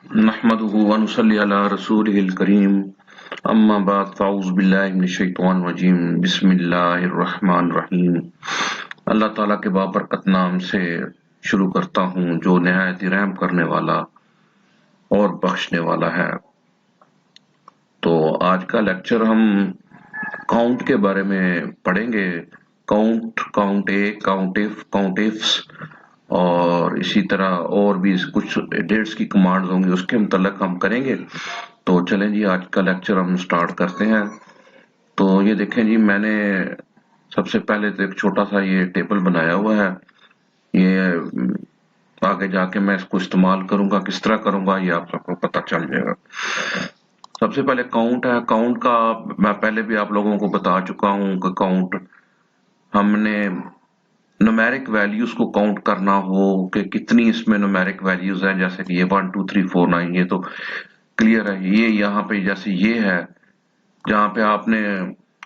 नहमदुहु व नुसल्ली अला रसूलिहिल करीम अम्मा बाद फ़अऊज़ु बिल्लाहि मिनश शैतानिर रजीम बिस्मिल्लाहिर रहमानिर रहीम। अल्लाह ताला के बाबरकत नाम से शुरू करता हूँ जो निहायत ही रहम करने वाला और बख्शने वाला है। तो आज का लेक्चर हम काउंट के बारे में पढ़ेंगे। Count, count A, count if, count ifs और इसी तरह और भी कुछ डेट्स की कमांड्स होंगी, उसके मुतल्लिक हम करेंगे। तो चलें जी, आज का लेक्चर हम स्टार्ट करते हैं। तो ये देखें जी, मैंने सबसे पहले तो एक छोटा सा ये टेबल बनाया हुआ है। ये आगे जाके मैं इसको इस्तेमाल करूंगा, किस तरह करूंगा ये आप सबको पता चल जाएगा। सबसे पहले काउंट है। काउंट का मैं पहले भी आप लोगों को बता चुका हूं कि काउंट हमने न्यूमेरिक वैल्यूज को काउंट करना हो कि कितनी इसमें न्यूमेरिक वैल्यूज हैं, जैसे कि ये 1 2 3 4 9, ये तो क्लियर है। ये यहाँ पे जैसे ये है, जहाँ पे आपने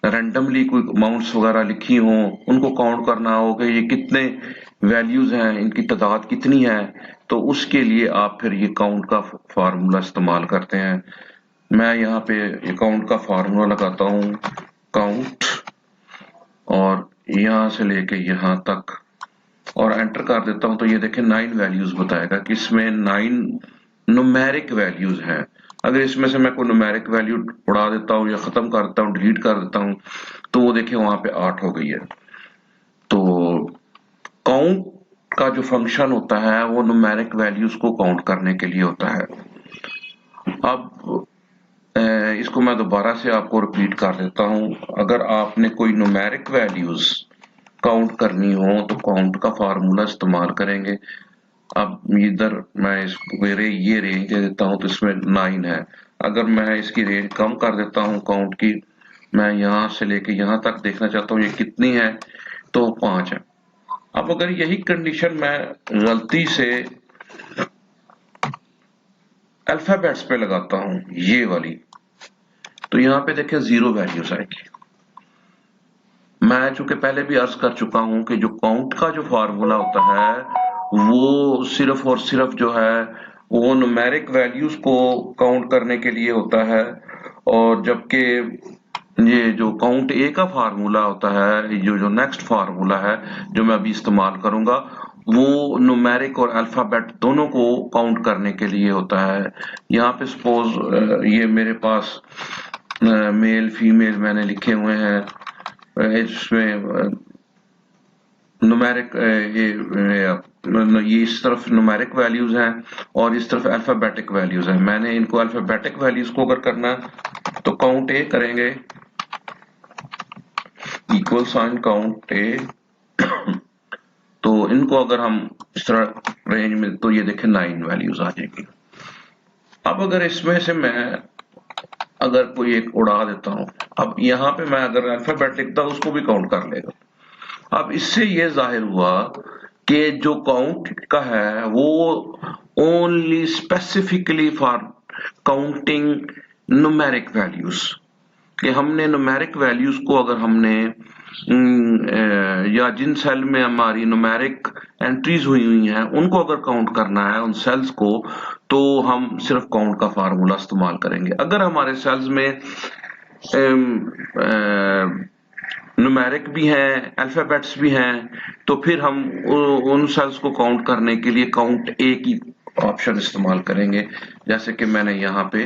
रैंडमली कोई अमाउंट्स वगैरह लिखी हो, उनको काउंट करना हो कि ये कितने वैल्यूज हैं, इनकी तादाद कितनी है, तो उसके लिए आप फिर ये काउंट का फार्मूला इस्तेमाल करते हैं। मैं यहाँ पे ये काउंट का फार्मूला लगाता हूँ, काउंट, और यहाँ से लेके यहाँ तक, और एंटर कर देता हूँ। तो ये देखें 9 वैल्यूज बताएगा कि इसमें 9 न्यूमेरिक वैल्यूज हैं। अगर इसमें से मैं कोई न्यूमेरिक वैल्यू उड़ा देता हूँ या खत्म कर देता हूँ, डिलीट कर देता हूँ, तो वो देखिए वहां पे 8 हो गई है। तो काउंट का जो फंक्शन होता है वो न्यूमेरिक वैल्यूज को काउंट करने के लिए होता है। अब इसको मैं दोबारा से आपको रिपीट कर देता हूँ। अगर आपने कोई न्यूमेरिक वैल्यूज काउंट करनी हो तो काउंट का फार्मूला इस्तेमाल करेंगे। अब इधर मैं इसको ये रेंज दे देता हूँ, तो इसमें 9 है। अगर मैं इसकी रेंज कम कर देता हूँ काउंट की, मैं यहाँ से लेके यहाँ तक देखना चाहता हूँ ये कितनी है, तो 5 है। अब अगर यही कंडीशन मैं गलती से अल्फाबेट्स पे लगाता हूँ, ये वाली, तो यहाँ पे देखें 0 वैल्यूज आएगी। मैं चूंकि पहले भी अर्ज कर चुका हूं कि जो काउंट का जो फार्मूला होता है वो सिर्फ और सिर्फ जो है वो न्यूमेरिक वैल्यूज को काउंट करने के लिए होता है, और जबकि ये जो काउंट ए का फार्मूला होता है, जो नेक्स्ट फार्मूला है जो मैं अभी इस्तेमाल करूंगा, वो न्यूमेरिक और अल्फाबेट दोनों को काउंट करने के लिए होता है। यहाँ पे सपोज ये मेरे पास मेल फीमेल मैंने लिखे हुए हैं, इसमें न्यूमेरिक ये इस तरफ न्यूमेरिक वैल्यूज हैं और इस तरफ अल्फाबेटिक वैल्यूज हैं। मैंने इनको अल्फाबेटिक वैल्यूज को अगर करना तो काउंट ए करेंगे, इक्वल साइन काउंट ए, तो इनको अगर हम इस तरह रेंज में, तो ये देखें 9 वैल्यूज आ जाएगी। अब अगर इसमें से मैं अगर कोई एक उड़ा देता हूं, अब यहाँ पे मैं अगर अल्फाबेट लिखता हूं उसको भी काउंट कर लेगा। अब इससे ये जाहिर हुआ कि जो काउंट का है वो only specifically for counting numeric values, कि हमने न्यूमेरिक वैल्यूज को अगर हमने या जिन सेल में हमारी न्यूमेरिक एंट्रीज हुई हैं उनको अगर काउंट करना है उन सेल्स को, तो हम सिर्फ काउंट का फार्मूला इस्तेमाल करेंगे। अगर हमारे सेल्स में न्यूमेरिक भी हैं, अल्फाबेट्स भी हैं, तो फिर हम उन सेल्स को काउंट करने के लिए काउंट ए की ऑप्शन इस्तेमाल करेंगे, जैसे कि मैंने यहाँ पे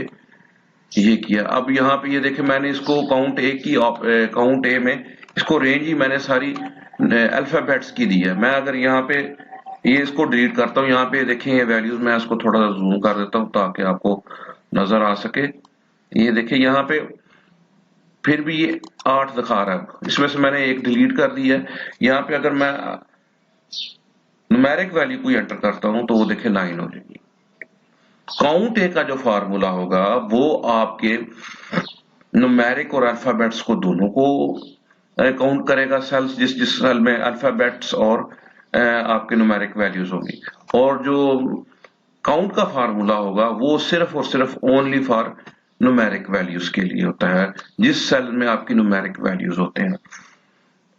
ये किया। अब यहाँ पे ये देखें मैंने इसको काउंट ए में इसको रेंज ही मैंने सारी अल्फाबेट्स की दी है। मैं अगर यहाँ पे ये इसको डिलीट करता हूँ, यहाँ पे देखें ये वैल्यूज, मैं इसको थोड़ा सा जूम कर देता हूँ ताकि आपको नजर आ सके। ये देखिए यहाँ पे फिर भी ये 8 दिखा रहा है, इसमें से मैंने एक डिलीट कर दी है। यहाँ पे अगर मैं न्यूमेरिक वैल्यू को एंटर करता हूँ तो वो देखे 9 हो जाएगी। काउंट ए का जो फार्मूला होगा वो आपके न्यूमेरिक और अल्फाबेट्स को दोनों को काउंट करेगा। सेल्स जिस जिस सेल में अल्फाबेट्स और आपके न्यूमेरिक वैल्यूज होगी, और जो काउंट का फार्मूला होगा वो सिर्फ और सिर्फ ओनली फॉर न्यूमेरिक वैल्यूज के लिए होता है, जिस सेल में आपकी न्यूमेरिक वैल्यूज होते हैं।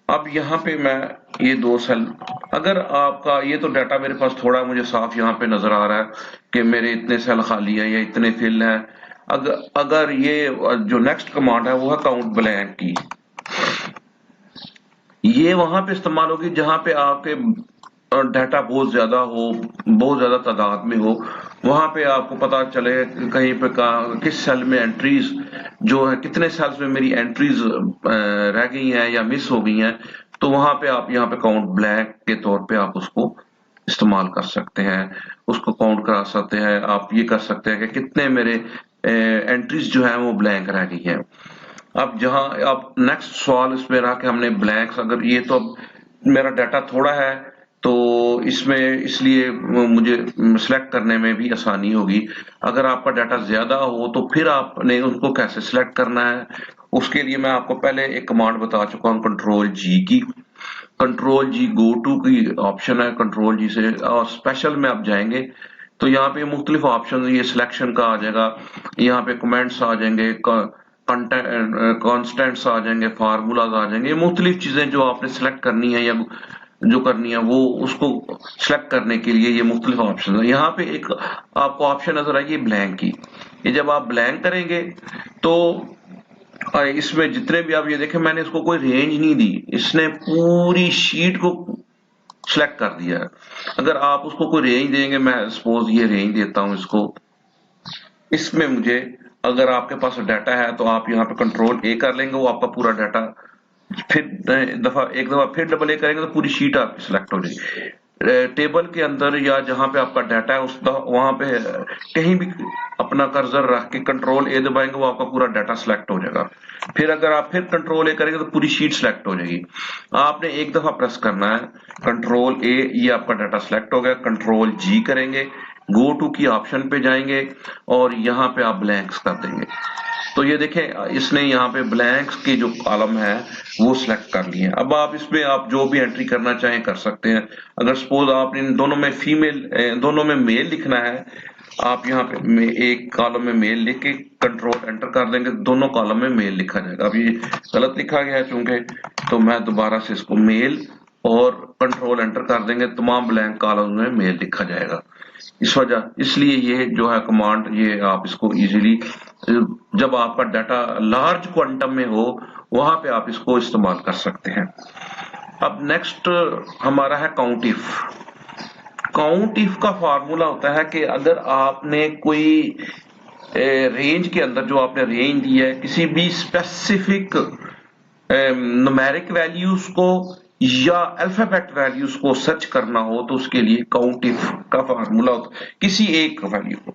अब यहाँ पे मैं ये 2 सेल, अगर आपका ये तो डाटा मेरे पास थोड़ा मुझे साफ यहाँ पे नजर आ रहा है कि मेरे इतने सेल खाली हैं या इतने फिल हैं। अगर ये जो नेक्स्ट कमांड है वो है काउंट ब्लैंक की, ये वहां पे इस्तेमाल होगी जहां पे आपके डाटा बहुत ज्यादा हो, बहुत ज्यादा तादाद में हो, वहां पे आपको पता चले कहीं पे किस सेल में एंट्रीज जो है, कितने सेल्स में मेरी एंट्रीज रह गई हैं या मिस हो गई हैं, तो वहां पे आप यहाँ पे काउंट ब्लैंक के तौर पे आप उसको इस्तेमाल कर सकते हैं, उसको काउंट करा सकते हैं। आप ये कर सकते हैं कि कितने मेरे एंट्रीज जो है वो ब्लैंक रह गई हैं। अब जहां अब नेक्स्ट सवाल इसमें रहा कि हमने ब्लैंक्स, अगर ये तो अब मेरा डाटा थोड़ा है तो इसमें इसलिए मुझे सिलेक्ट करने में भी आसानी होगी। अगर आपका डाटा ज्यादा हो तो फिर आपने उसको कैसे सिलेक्ट करना है, उसके लिए मैं आपको पहले एक कमांड बता चुका हूँ, कंट्रोल जी की। कंट्रोल जी गो टू की ऑप्शन है, कंट्रोल जी से और स्पेशल में आप जाएंगे तो यहाँ पे मुख्तलिफ ऑप्शन, ये सिलेक्शन का आ जाएगा, यहाँ पे कमेंट्स आ जाएंगे, कॉन्स्टेंट्स आ जाएंगे, फार्मूलाज आ जाएंगे, मुख्तलिफ चीजें जो आपने सिलेक्ट करनी है या जो करनी है वो उसको सिलेक्ट करने के लिए ये मुख्तलिफ ऑप्शन है। यहाँ पे एक आपको ऑप्शन नजर आएगी ब्लैंक की, ये जब आप ब्लैंक करेंगे तो इसमें जितने भी आप ये देखें मैंने इसको कोई रेंज नहीं दी, इसने पूरी शीट को सिलेक्ट कर दिया है। अगर आप उसको कोई रेंज देंगे, मैं सपोज ये रेंज देता हूं इसको, इसमें मुझे अगर आपके पास डाटा है तो आप यहाँ पे कंट्रोल ए कर लेंगे, वो आपका पूरा डाटा, फिर एक दफा फिर डबल ए करेंगे तो पूरी शीट आपकी सिलेक्ट हो जाएगी। टेबल के अंदर या जहां पे आपका डाटा है उस वहां पे कहीं भी अपना कर्सर रख के कंट्रोल ए दबाएंगे, वो आपका पूरा डाटा सिलेक्ट हो जाएगा। फिर अगर आप फिर कंट्रोल ए करेंगे तो पूरी शीट सिलेक्ट हो जाएगी। आपने एक दफा प्रेस करना है कंट्रोल ए, ये आपका डाटा सिलेक्ट हो गया। कंट्रोल जी करेंगे, गो टू की ऑप्शन पे जाएंगे और यहाँ पे आप ब्लैंक्स कर देंगे। तो ये देखें इसने यहाँ पे ब्लैंक्स की जो कॉलम है वो सिलेक्ट कर लिए। अब आप इसमें आप जो भी एंट्री करना चाहें कर सकते हैं। अगर सपोज आप इन दोनों में दोनों में मेल लिखना है, आप यहाँ पे एक कॉलम में मेल लिख के कंट्रोल एंटर कर देंगे, दोनों कॉलम में मेल लिखा जाएगा। अब ये गलत लिखा गया है चूंकि, तो मैं दोबारा से इसको मेल और कंट्रोल एंटर कर देंगे, तमाम ब्लैंक कॉलम में मेल लिखा जाएगा। इस वजह इसलिए ये जो है कमांड, ये आप इसको इजीली जब आपका डाटा लार्ज क्वांटम में हो वहां पे आप इसको इस्तेमाल कर सकते हैं। अब नेक्स्ट हमारा है काउंट इफ। काउंट इफ का फार्मूला होता है कि अगर आपने कोई रेंज के अंदर जो आपने रेंज दी है किसी भी स्पेसिफिक न्यूमेरिक वैल्यूज को या अल्फाबेट वैल्यूज को सर्च करना हो तो उसके लिए काउंट इफ का फार्मूला होता है किसी एक वैल्यू को।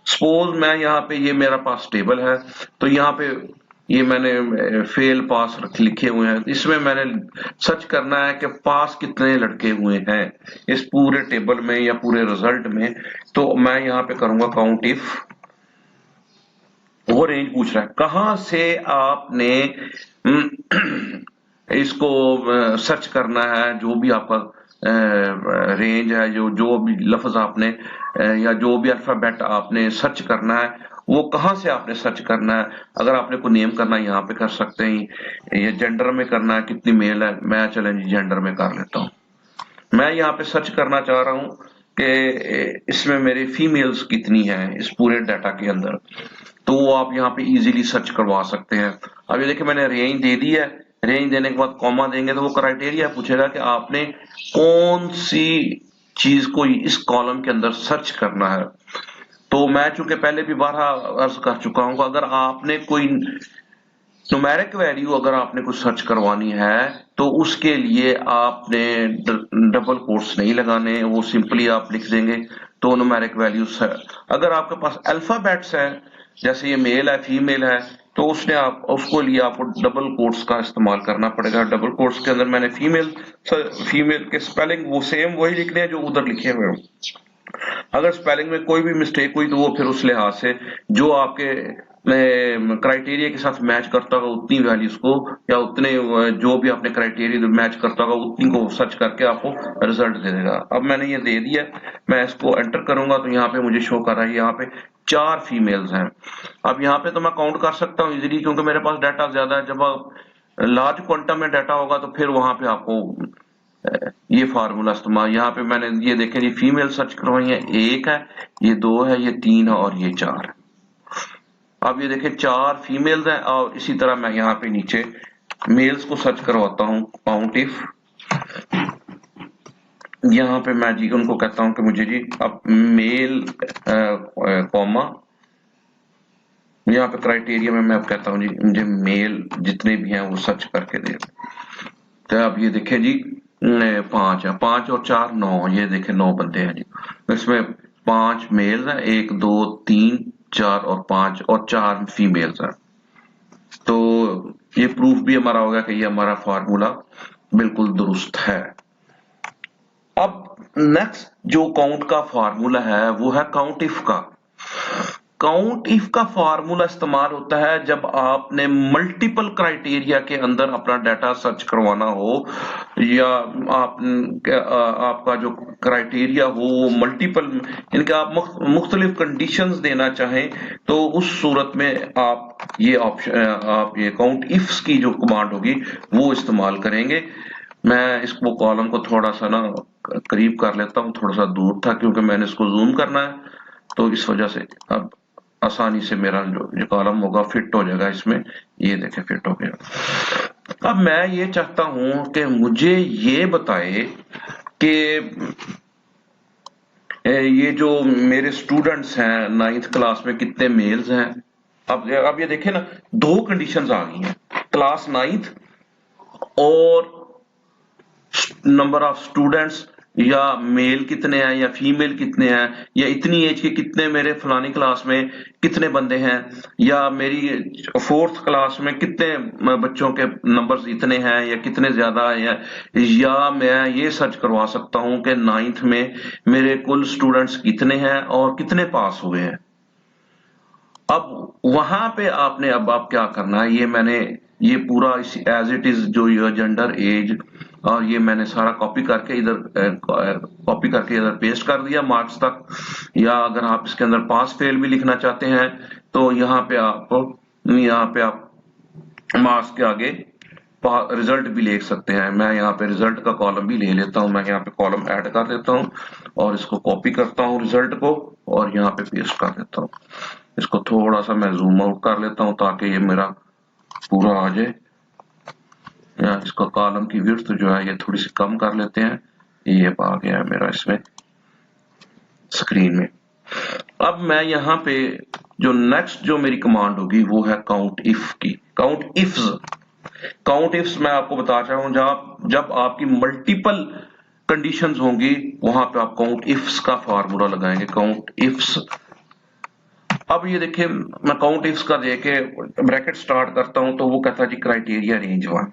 सपोज मैं यहाँ पे, ये मेरा पास टेबल है तो यहाँ पे ये मैंने फेल पास लिखे हुए हैं, इसमें मैंने सर्च करना है कि पास कितने लड़के हुए हैं इस पूरे टेबल में या पूरे रिजल्ट में। तो मैं यहाँ पे करूंगा काउंट इफ, वो रेंज पूछ रहा है कहां से आपने इसको सर्च करना है, जो भी आपका रेंज है, जो जो भी लफ्ज आपने या जो भी अल्फाबेट आपने सर्च करना है वो कहां से आपने सर्च करना है। अगर आपने कोई नेम करना है यहाँ पे कर सकते हैं, ये जेंडर में करना है कितनी मेल है, मैं चलें जी जेंडर में कर लेता हूँ। मैं यहाँ पे सर्च करना चाह रहा हूँ कि इसमें मेरे फीमेल्स कितनी है इस पूरे डाटा के अंदर, तो वो आप यहाँ पे इजीली सर्च करवा सकते हैं। अब ये देखिए मैंने रेंज दे दी है, रेंज देने के बाद कॉमा देंगे तो वो क्राइटेरिया पूछेगा कि आपने कौन सी चीज को इस कॉलम के अंदर सर्च करना है। तो मैं चूंकि पहले भी बारहा अर्ज कर चुका हूं, अगर आपने कोई न्यूमेरिक वैल्यू अगर आपने कुछ सर्च करवानी है तो उसके लिए आपने डबल कोट्स नहीं लगाने, वो सिंपली आप लिख देंगे तो न्यूमेरिक वैल्यूज है। अगर आपके पास अल्फाबेट्स है, जैसे ये मेल है फीमेल है, तो उसने आप उसको लिए आपको डबल कोट्स का इस्तेमाल करना पड़ेगा। डबल कोट्स के अंदर मैंने फीमेल के स्पेलिंग वो सेम वही लिखने हैं जो उधर लिखे हुए हैं। अगर स्पेलिंग में कोई भी मिस्टेक हुई तो वो फिर उस लिहाज से जो आपके क्राइटेरिया के साथ मैच करता होगा उतनी वैल्यूज को या उतने जो भी आपने क्राइटेरिया मैच करता होगा उतनी को सर्च करके आपको रिजल्ट दे देगा। अब मैंने ये दे दिया, मैं इसको एंटर करूंगा तो यहाँ पे मुझे शो कर रहा है यहाँ पे 4 फीमेल्स हैं। अब यहाँ पे तो मैं काउंट कर सकता हूँ इजीली क्योंकि मेरे पास डाटा ज्यादा है। जब आप लार्ज क्वांटम में डाटा होगा तो फिर वहां पे आपको ये फार्मूला इस्तेमाल, यहाँ पे मैंने ये देखे जी फीमेल सर्च करवाई है, 1 है, ये 2 है, ये 3 है और ये 4 है। अब ये देखे 4 फीमेल्स हैं और इसी तरह मैं यहाँ पे नीचे मेल्स को सर्च करवाता हूँ, काउंट इफ। यहाँ पे मैं जी उनको कहता हूँ कि मुझे जी अब मेल कॉमा, यहाँ पे क्राइटेरिया में मैं अब कहता हूँ जी मुझे मेल जितने भी हैं वो सर्च करके दे। तो अब ये देखे जी 5 है, 5 और 4 9, ये देखे 9 बंदे हैं जी। इसमें 5 मेल्स हैं, 1 2 3 4 और 5 और 4 फीमेल्स हैं। तो ये प्रूफ भी हमारा हो गया कि ये हमारा फार्मूला बिल्कुल दुरुस्त है। अब नेक्स्ट जो काउंट का फार्मूला है वो है काउंट इफ का। काउंट इफ का फार्मूला इस्तेमाल होता है जब आपने मल्टीपल क्राइटेरिया के अंदर अपना डाटा सर्च करवाना हो, या आपका जो क्राइटेरिया हो वो मल्टीपल, इनके आप मुख्तलिफ कंडीशंस देना चाहें, तो उस सूरत में आप ये ऑप्शन, आप ये काउंट इफ्स की जो कमांड होगी वो इस्तेमाल करेंगे। मैं इसको कॉलम को थोड़ा सा ना करीब कर लेता हूँ, थोड़ा सा दूर था क्योंकि मैंने इसको जूम करना है, तो इस वजह से अब आसानी से मेरा जो कॉलम होगा फिट हो जाएगा इसमें। ये देखें फिट हो गया। अब मैं ये चाहता हूं कि मुझे ये बताए कि ये जो मेरे स्टूडेंट्स हैं 9th क्लास में कितने मेल्स हैं। अब ये देखें ना, 2 कंडीशंस आ गई हैं, क्लास 9th और नंबर ऑफ स्टूडेंट्स, या मेल कितने हैं या फीमेल कितने हैं, या इतनी एज के कितने मेरे फलानी क्लास में कितने बंदे हैं, या मेरी 4th क्लास में कितने बच्चों के नंबर्स इतने हैं या कितने ज्यादा हैं, या मैं ये सर्च करवा सकता हूं कि 9th में मेरे कुल स्टूडेंट्स कितने हैं और कितने पास हुए हैं। अब वहां पे आपने अब आप क्या करना है, ये मैंने ये पूरा एज इट इज जो ये जेंडर एज और ये मैंने सारा कॉपी करके इधर पेस्ट कर दिया मार्क्स तक। या अगर आप इसके अंदर पास फेल भी लिखना चाहते हैं तो यहाँ पे आप मार्क्स के आगे रिजल्ट भी लिख सकते हैं। मैं यहाँ पे रिजल्ट का कॉलम भी ले लेता हूँ, मैं यहाँ पे कॉलम ऐड कर देता हूँ और इसको कॉपी करता हूँ रिजल्ट को और यहाँ पे पेस्ट कर देता हूँ। इसको थोड़ा सा मैं जूम आउट कर लेता हूँ ताकि ये मेरा पूरा आ जाए। या इसका कॉलम की विड्थ जो है ये थोड़ी सी कम कर लेते हैं, ये आ गया है मेरा इसमें स्क्रीन में। अब मैं यहाँ पे जो नेक्स्ट जो मेरी कमांड होगी वो है काउंट इफ की। काउंट इफ्स मैं आपको बता रहा हूं जब आपकी मल्टीपल कंडीशंस होंगी वहां पे आप काउंट इफ्स का फार्मूला लगाएंगे, काउंट इफ्स। अब ये देखिए मैं काउंट इफ्स का देके ब्रैकेट स्टार्ट करता हूं तो वो कहता है जी क्राइटेरिया रेंज 1।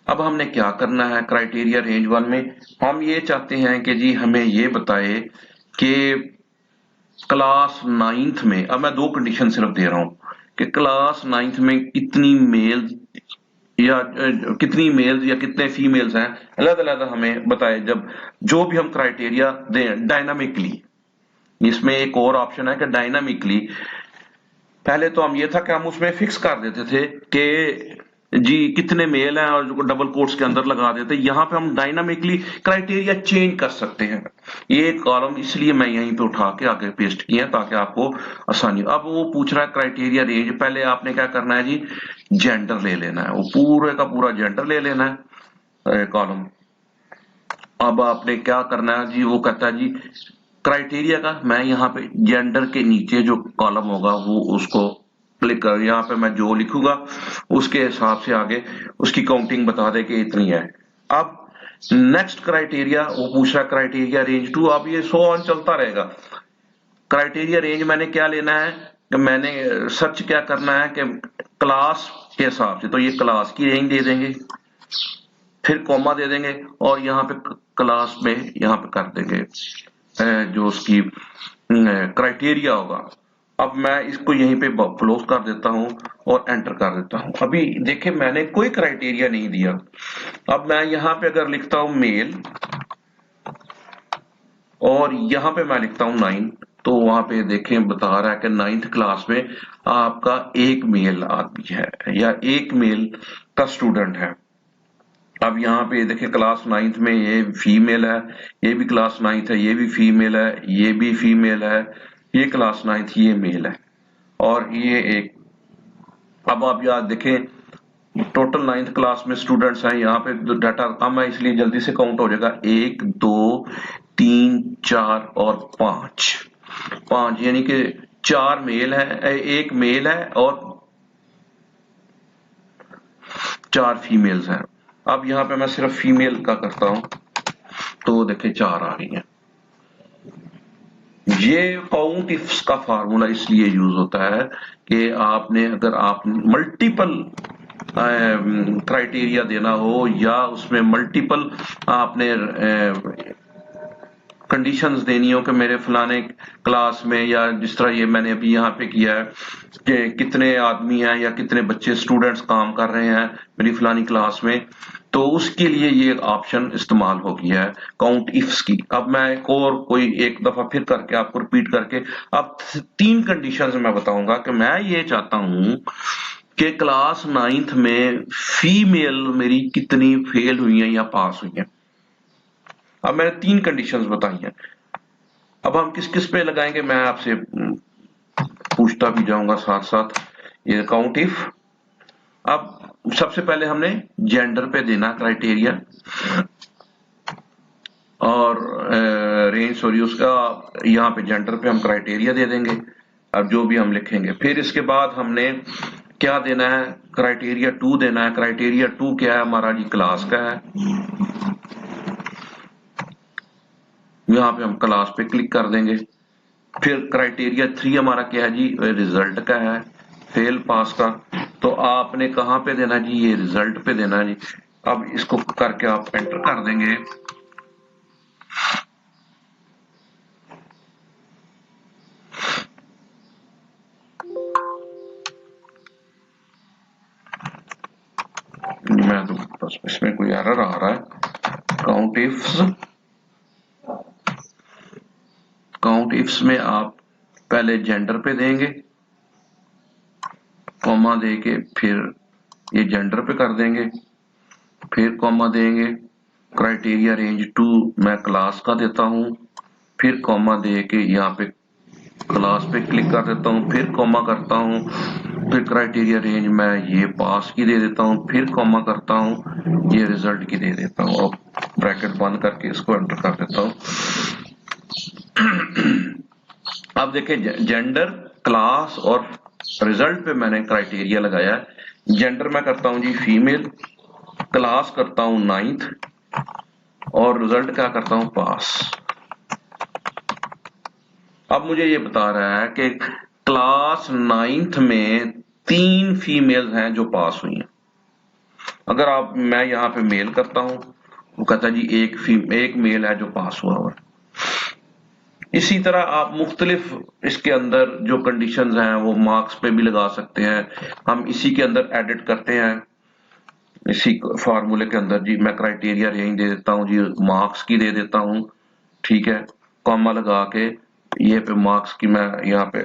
अब हमने क्या करना है, क्राइटेरिया रेंज 1 में हम ये चाहते हैं कि जी हमें ये बताए कि क्लास 9th में, अब मैं 2 कंडीशन सिर्फ दे रहा हूं कि क्लास 9th में कितनी मेल्स या कितने फीमेल्स हैं, अलग अलग हमें बताए। जब जो भी हम क्राइटेरिया दें डायनामिकली, इसमें एक और ऑप्शन है कि डायनामिकली, पहले तो हम ये था कि हम उसमें फिक्स कर देते थे कि जी कितने मेल हैं और डबल कोट्स के अंदर लगा देते, यहाँ पे हम डायनामिकली क्राइटेरिया चेंज कर सकते हैं। ये कॉलम इसलिए मैं यहीं पे उठा के आगे पेस्ट किया ताकि आपको आसानी। अब वो पूछ रहा है क्राइटेरिया रेंज, पहले आपने क्या करना है जी जेंडर ले लेना है, वो पूरे का पूरा जेंडर ले लेना है कॉलम। अब आपने क्या करना है जी, वो कहता है जी क्राइटेरिया का, मैं यहाँ पे जेंडर के नीचे जो कॉलम होगा वो उसको क्लिक कर, यहाँ पे मैं जो लिखूंगा उसके हिसाब से आगे उसकी काउंटिंग बता दे कि इतनी है। अब नेक्स्ट क्राइटेरिया वो पूछ रहा है क्राइटेरिया रेंज 2। अब ये 100 ऑन चलता रहेगा। क्राइटेरिया रेंज मैंने क्या लेना है कि मैंने सर्च क्या करना है कि क्लास के हिसाब से, तो ये क्लास की रेंज दे देंगे, फिर कॉमा दे देंगे और यहाँ पे क्लास में यहाँ पे कर देंगे जो उसकी क्राइटेरिया होगा। अब मैं इसको यहीं पे क्लोज कर देता हूं और एंटर कर देता हूं। अभी देखिए मैंने कोई क्राइटेरिया नहीं दिया। अब मैं यहाँ पे अगर लिखता हूं मेल और यहाँ पे मैं लिखता हूं 9, तो वहां पे देखें बता रहा है कि 9th क्लास में आपका एक मेल आदमी है या एक मेल का स्टूडेंट है। अब यहाँ पे देखिए क्लास 9th में ये फीमेल है, ये भी क्लास 9th है, ये भी फीमेल है, ये भी फीमेल है, ये क्लास 9th, ये मेल है और ये एक। अब आप याद देखें टोटल 9th क्लास में स्टूडेंट्स हैं, यहाँ पे डाटा कम है इसलिए जल्दी से काउंट हो जाएगा। 1 2 3 4 और 5, 5 यानी कि 4 मेल है, एक मेल है और 4 फीमेल्स हैं। अब यहाँ पे मैं सिर्फ फीमेल का करता हूं तो देखिए 4 आ रही हैं। ये काउंट इफ्स का फार्मूला इसलिए यूज होता है कि आपने अगर आप मल्टीपल क्राइटेरिया देना हो या उसमें मल्टीपल आपने कंडीशंस देनी हो कि मेरे फलाने क्लास में, या जिस तरह ये मैंने अभी यहाँ पे किया है कि कितने आदमी हैं या कितने बच्चे स्टूडेंट्स काम कर रहे हैं मेरी फलानी क्लास में, तो उसके लिए ये ऑप्शन इस्तेमाल हो गया है काउंट इफ्स की। अब मैं एक दफा फिर करके आपको रिपीट करके अब 3 कंडीशंस मैं बताऊंगा कि मैं ये चाहता हूं कि क्लास 9th में फीमेल मेरी कितनी फेल हुई हैं या पास हुई हैं। अब मैंने 3 कंडीशंस बताई हैं। अब हम किस किस पे लगाएंगे मैं आपसे पूछता भी जाऊंगा साथ साथ ये काउंट इफ। अब सबसे पहले हमने जेंडर पे देना क्राइटेरिया और रेंज, सॉरी उसका यहाँ पे जेंडर पे हम क्राइटेरिया दे देंगे। अब जो भी हम लिखेंगे फिर इसके बाद हमने क्या देना है, क्राइटेरिया 2 देना है। क्राइटेरिया 2 क्या है हमारा जी, क्लास का है। यहाँ पे हम क्लास पे क्लिक कर देंगे। फिर क्राइटेरिया 3 हमारा क्या है जी, रिजल्ट का है, फेल पास का। तो आपने कहाँ पे देना जी, ये रिजल्ट पे देना जी। अब इसको करके आप एंटर कर देंगे। मैं तो बस इसमें कोई एरर आ रहा है। काउंट इफ्स में आप पहले जेंडर पे देंगे, कॉमा देके फिर ये जेंडर पे कर देंगे, फिर कॉमा देंगे। क्राइटेरिया रेंज 2 मैं क्लास का देता हूं, फिर कॉमा दे के यहाँ पे क्लास पे क्लिक कर देता हूँ, फिर कॉमा करता हूँ, फिर क्राइटेरिया रेंज मैं ये पास की दे देता हूँ, फिर कॉमा करता हूँ, ये रिजल्ट की दे देता हूँ और ब्रैकेट बंद करके इसको एंटर कर देता हूँ। अब देखिए जेंडर, क्लास और रिजल्ट पे मैंने क्राइटेरिया लगाया है। जेंडर मैं करता हूं जी फीमेल, क्लास करता हूं 9th और रिजल्ट क्या करता हूं, पास। अब मुझे ये बता रहा है कि क्लास 9th में 3 फीमेल हैं जो पास हुई हैं। अगर मैं यहाँ पे मेल करता हूं, वो कहता है जी एक मेल है जो पास हुआ हुआ। इसी तरह आप मुख्तलिफ इसके अंदर जो कंडीशंस हैं वो मार्क्स पे भी लगा सकते हैं। हम इसी के अंदर एडिट करते हैं, इसी फार्मूले के अंदर जी मैं क्राइटेरिया रेंज दे देता हूँ जी, मार्क्स की दे देता हूँ, ठीक है, कॉमा लगा के ये पे मार्क्स की मैं यहाँ पे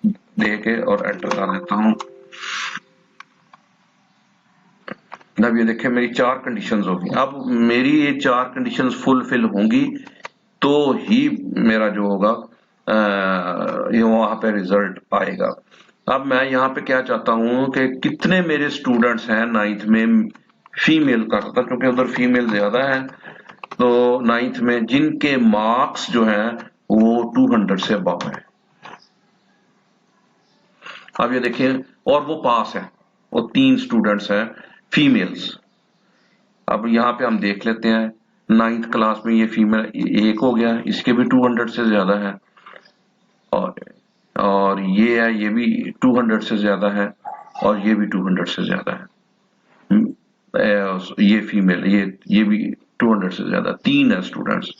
दे के और एंटर कर देता हूँ। अब ये देखिए मेरी 4 कंडीशंस होगी। अब मेरी ये 4 कंडीशंस फुलफिल होंगी तो ही मेरा जो होगा ये वहां पे रिजल्ट आएगा। अब मैं यहाँ पे क्या चाहता हूँ कि कितने मेरे स्टूडेंट्स हैं 9th में फीमेल का, क्योंकि उधर फीमेल ज्यादा है, तो 9th में जिनके मार्क्स जो हैं वो 200 से अबव है। अब ये देखिए और वो पास है, वो 3 स्टूडेंट्स हैं फीमेल्स। अब यहाँ पे हम देख लेते हैं 9th क्लास में ये फीमेल एक हो गया, इसके भी 200 से ज्यादा है, और ये है ये भी 200 से ज्यादा है, और ये भी 200 से ज्यादा है। ये फीमेल ये भी 200 से ज्यादा, 3 है स्टूडेंट्स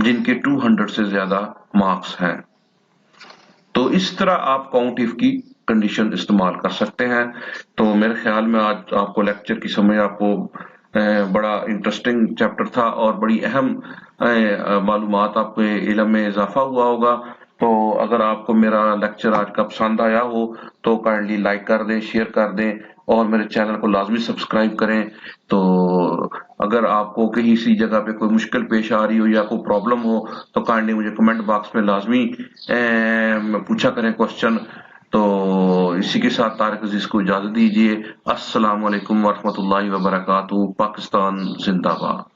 जिनके 200 से ज्यादा मार्क्स हैं। तो इस तरह आप काउंट इफ की कंडीशन इस्तेमाल कर सकते हैं। तो मेरे ख्याल में आज आपको लेक्चर की समझ आपको बड़ा इंटरेस्टिंग चैप्टर था और बड़ी अहम मालूमात आपके इल्म में इजाफा हुआ होगा। तो अगर आपको मेरा लेक्चर आज का पसंद आया हो तो काइंडली लाइक कर दें, शेयर कर दें और मेरे चैनल को लाजमी सब्सक्राइब करें। तो अगर आपको किसी जगह पे कोई मुश्किल पेश आ रही हो या कोई प्रॉब्लम हो तो काइंडली मुझे कमेंट बॉक्स में लाजमी पूछा करें क्वेश्चन। तो इसी के साथ तारिक अजीज को इजाजत दीजिए। अस्सलाम वालेकुम वरहमतुल्लाहि वबरकातुहू। पाकिस्तान जिंदाबाद।